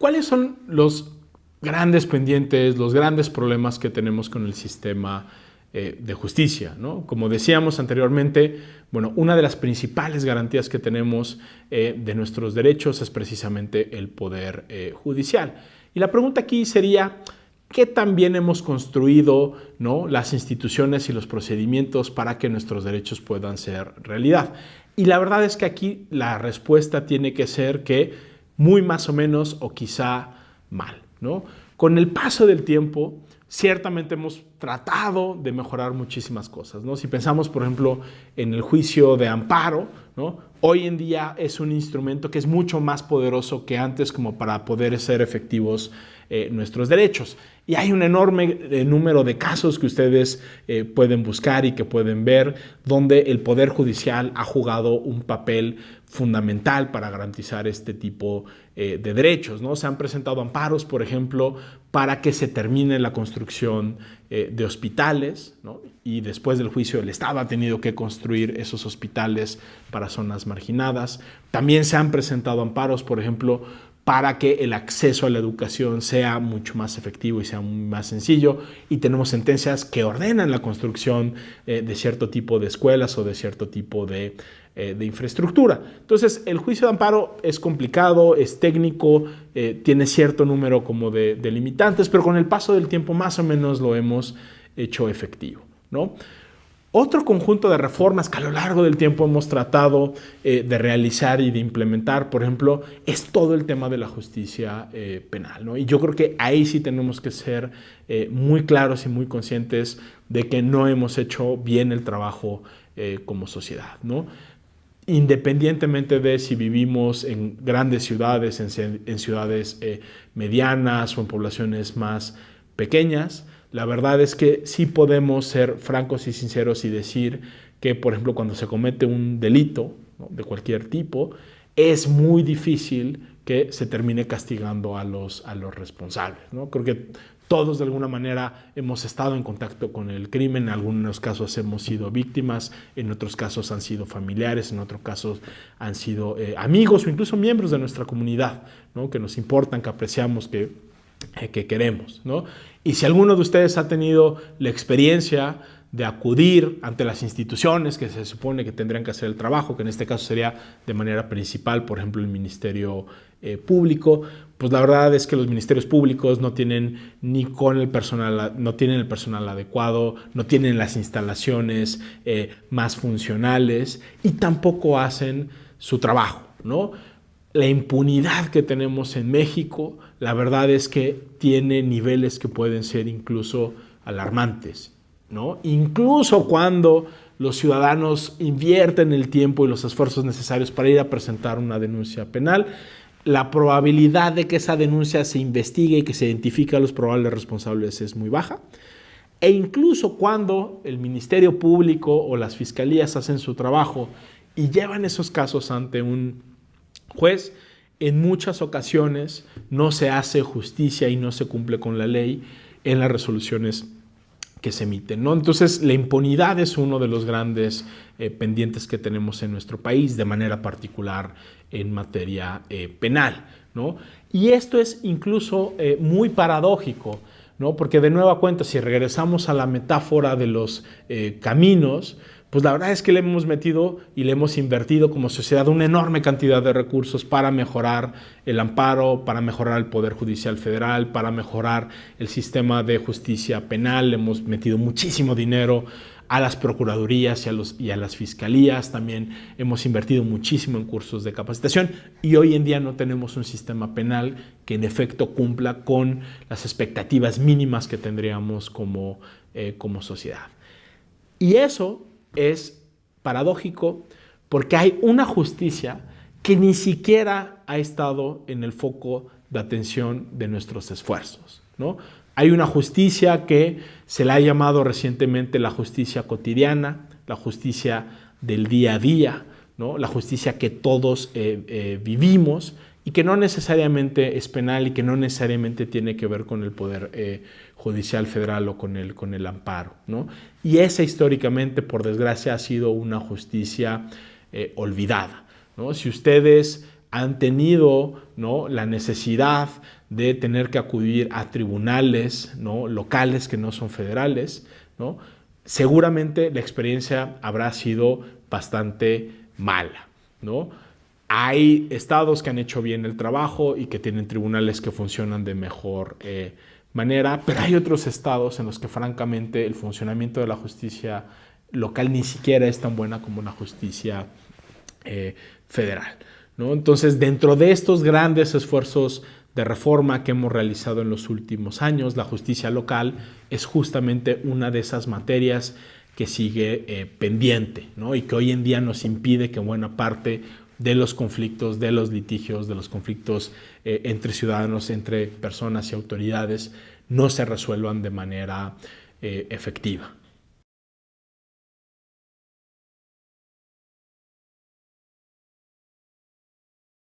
¿Cuáles son los grandes pendientes, los grandes problemas que tenemos con el sistema de justicia, ¿no? Como decíamos anteriormente, bueno, una de las principales garantías que tenemos de nuestros derechos es precisamente el poder judicial. Y la pregunta aquí sería, ¿qué tan bien hemos construido, ¿no?, las instituciones y los procedimientos para que nuestros derechos puedan ser realidad? Y la verdad es que aquí la respuesta tiene que ser que muy más o menos o quizá mal, ¿no? Con el paso del tiempo, ciertamente hemos tratado de mejorar muchísimas cosas, ¿no? Si pensamos, por ejemplo, en el juicio de amparo, ¿no?, hoy en día es un instrumento que es mucho más poderoso que antes como para poder ser efectivos nuestros derechos. Y hay un enorme número de casos que ustedes pueden buscar y que pueden ver donde el Poder Judicial ha jugado un papel fundamental para garantizar este tipo de derechos, ¿no? Se han presentado amparos, por ejemplo, para que se termine la construcción de hospitales, ¿no? Y después del juicio el Estado ha tenido que construir esos hospitales para zonas marginadas. También se han presentado amparos, por ejemplo, para que el acceso a la educación sea mucho más efectivo y sea más sencillo. Y tenemos sentencias que ordenan la construcción de cierto tipo de escuelas o de cierto tipo de infraestructura. Entonces, el juicio de amparo es complicado, es técnico, tiene cierto número como de limitantes, pero con el paso del tiempo más o menos lo hemos hecho efectivo, ¿no? Otro conjunto de reformas que a lo largo del tiempo hemos tratado de realizar y de implementar, por ejemplo, es todo el tema de la justicia penal, ¿no? Y yo creo que ahí sí tenemos que ser muy claros y muy conscientes de que no hemos hecho bien el trabajo como sociedad, ¿no? Independientemente de si vivimos en grandes ciudades, en ciudades medianas o en poblaciones más pequeñas, la verdad es que sí podemos ser francos y sinceros y decir que, por ejemplo, cuando se comete un delito, ¿no?, de cualquier tipo, es muy difícil que se termine castigando a los responsables, ¿no? Creo que todos de alguna manera hemos estado en contacto con el crimen, en algunos casos hemos sido víctimas, en otros casos han sido familiares, en otros casos han sido amigos o incluso miembros de nuestra comunidad, ¿no?, que nos importan, que apreciamos, que queremos, ¿no? Y si alguno de ustedes ha tenido la experiencia de acudir ante las instituciones que se supone que tendrían que hacer el trabajo, que en este caso sería de manera principal, por ejemplo, el Ministerio Público, pues la verdad es que los ministerios públicos no tienen ni con el personal, no tienen el personal adecuado, no tienen las instalaciones más funcionales y tampoco hacen su trabajo, ¿no? La impunidad que tenemos en México, la verdad es que tiene niveles que pueden ser incluso alarmantes, ¿no? Incluso cuando los ciudadanos invierten el tiempo y los esfuerzos necesarios para ir a presentar una denuncia penal, la probabilidad de que esa denuncia se investigue y que se identifique a los probables responsables es muy baja. E incluso cuando el Ministerio Público o las fiscalías hacen su trabajo y llevan esos casos ante un juez, en muchas ocasiones no se hace justicia y no se cumple con la ley en las resoluciones que se emiten, ¿no? Entonces, la impunidad es uno de los grandes pendientes que tenemos en nuestro país, de manera particular en materia penal, ¿no? Y esto es incluso muy paradójico, ¿no? Porque de nueva cuenta, si regresamos a la metáfora de los caminos, pues la verdad es que le hemos metido y le hemos invertido como sociedad una enorme cantidad de recursos para mejorar el amparo, para mejorar el Poder Judicial Federal, para mejorar el sistema de justicia penal. Le hemos metido muchísimo dinero a las procuradurías y a las fiscalías. También hemos invertido muchísimo en cursos de capacitación y hoy en día no tenemos un sistema penal que en efecto cumpla con las expectativas mínimas que tendríamos como sociedad. Y eso es paradójico porque hay una justicia que ni siquiera ha estado en el foco de atención de nuestros esfuerzos, ¿no? Hay una justicia que se la ha llamado recientemente la justicia cotidiana, la justicia del día a día, ¿no? La justicia que todos vivimos y que no necesariamente es penal y que no necesariamente tiene que ver con el Poder Judicial Federal o con el amparo, ¿no? Y esa históricamente, por desgracia, ha sido una justicia olvidada, ¿no? Si ustedes han tenido, ¿no?, la necesidad de tener que acudir a tribunales, ¿no?, locales que no son federales, ¿no?, seguramente la experiencia habrá sido bastante mala, ¿no? Hay estados que han hecho bien el trabajo y que tienen tribunales que funcionan de mejor manera, pero hay otros estados en los que francamente el funcionamiento de la justicia local ni siquiera es tan buena como la justicia federal, ¿no? Entonces, dentro de estos grandes esfuerzos de reforma que hemos realizado en los últimos años, la justicia local es justamente una de esas materias que sigue pendiente, ¿no? Y que hoy en día nos impide que buena parte de los conflictos, de los litigios, de los conflictos entre ciudadanos, entre personas y autoridades, no se resuelvan de manera efectiva.